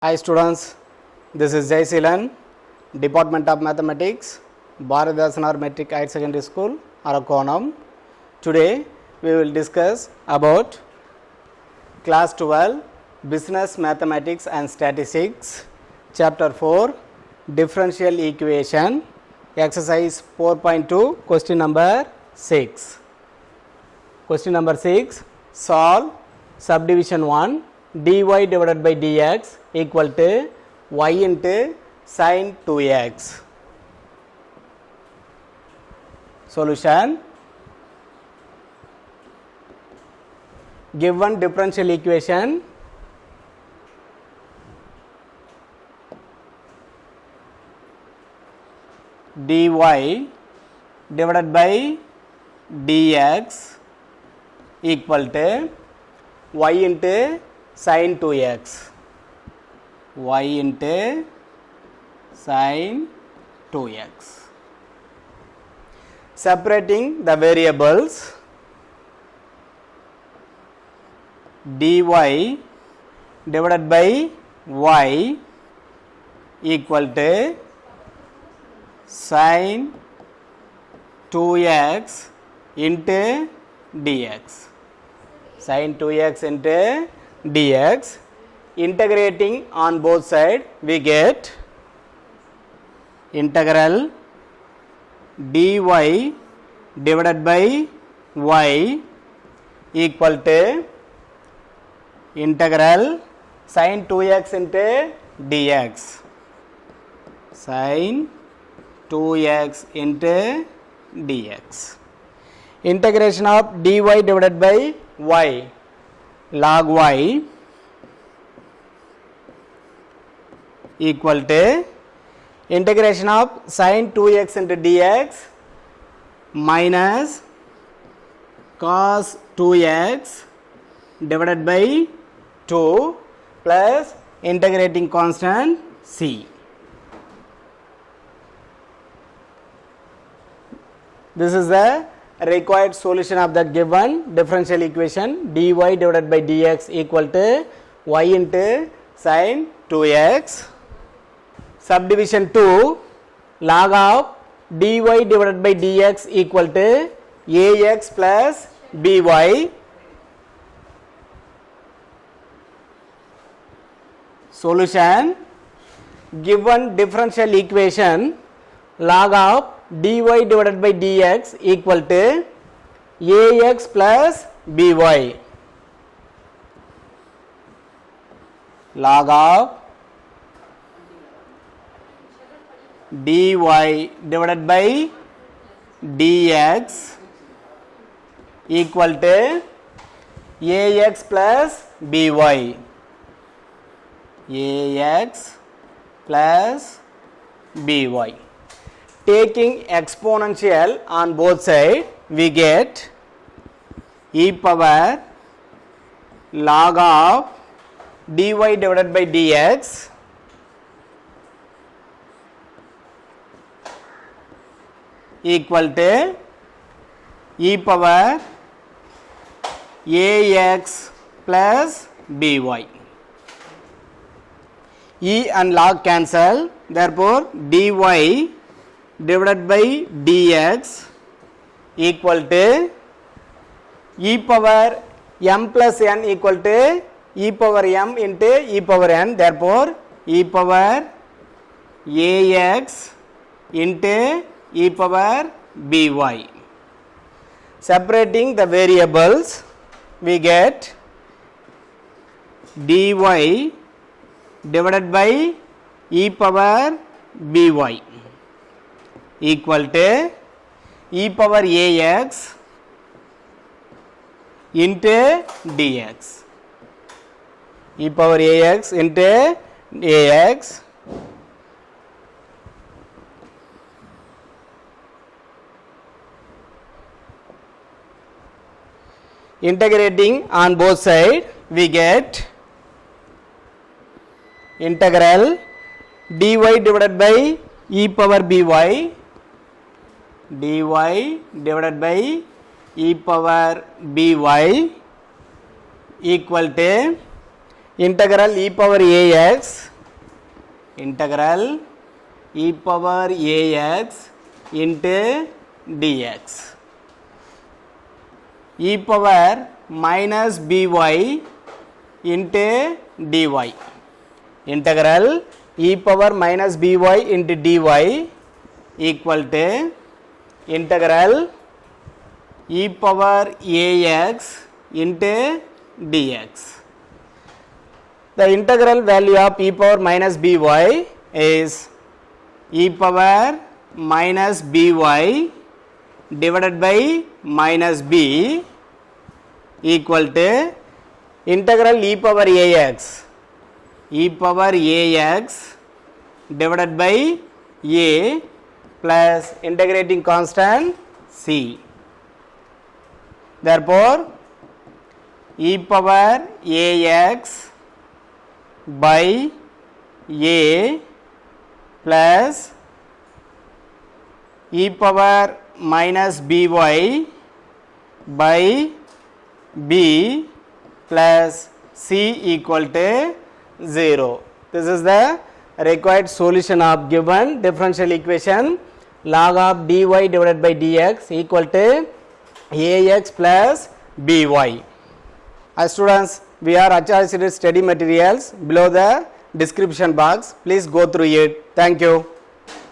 Hi students, this is Jai Silan, Department of Mathematics, Bharatdasanar Metric Higher Secondary School, Arakonam. Today we will discuss about Class 12 Business Mathematics and Statistics, Chapter 4 Differential Equation, Exercise 4.2, Question number 6. Question number 6, solve subdivision 1 dy divided by dx equal to y into sin 2x. Solution: given differential equation dy divided by dx equal to y into sin 2x, y into sin 2x. Separating the variables dy divided by y equal to sin 2x into dx, sin 2x into dx. Integrating on both sides we get integral dy divided by y equal to integral sin 2x into dx, sin 2x into dx. Integration of dy divided by y, log y equal to integration of sin 2x into dx minus cos 2x divided by 2 plus integrating constant c. This is the required solution of that given differential equation dy divided by dx equal to y into sin 2x. Subdivision 2, log of dy divided by dx equal to ax plus by. Solution: given differential equation log of dy divided by dx equal to ax plus by, log of dy divided by dx equal to ax plus by, ax plus by. Taking exponential on both sides we get e power log of dy divided by dx equal to e power ax plus by. E and log cancel, therefore dy divided by dx equal to e power m plus n equal to e power m into e power n, therefore e power ax into e power by. Separating the variables we get dy divided by e power by equal to e power ax into dx, e power ax into ax integrating on both sides we get integral dy divided by e power by, dy divided by e power by equal to integral e power ax integral e power ax into dx, e power minus by into dy, integral e power minus by into dy equal to integral e power ax into dx. The integral value of e power minus by is e power minus by divided by minus b equal to integral e power ax divided by a plus integrating constant c. Therefore, e power ax by a plus e power minus by by b plus c equal to 0. This is the required solution of given differential equation. Log of dy divided by dx equal to ax plus by. Students, we are Acharya study materials below the description box. Please go through it. Thank you.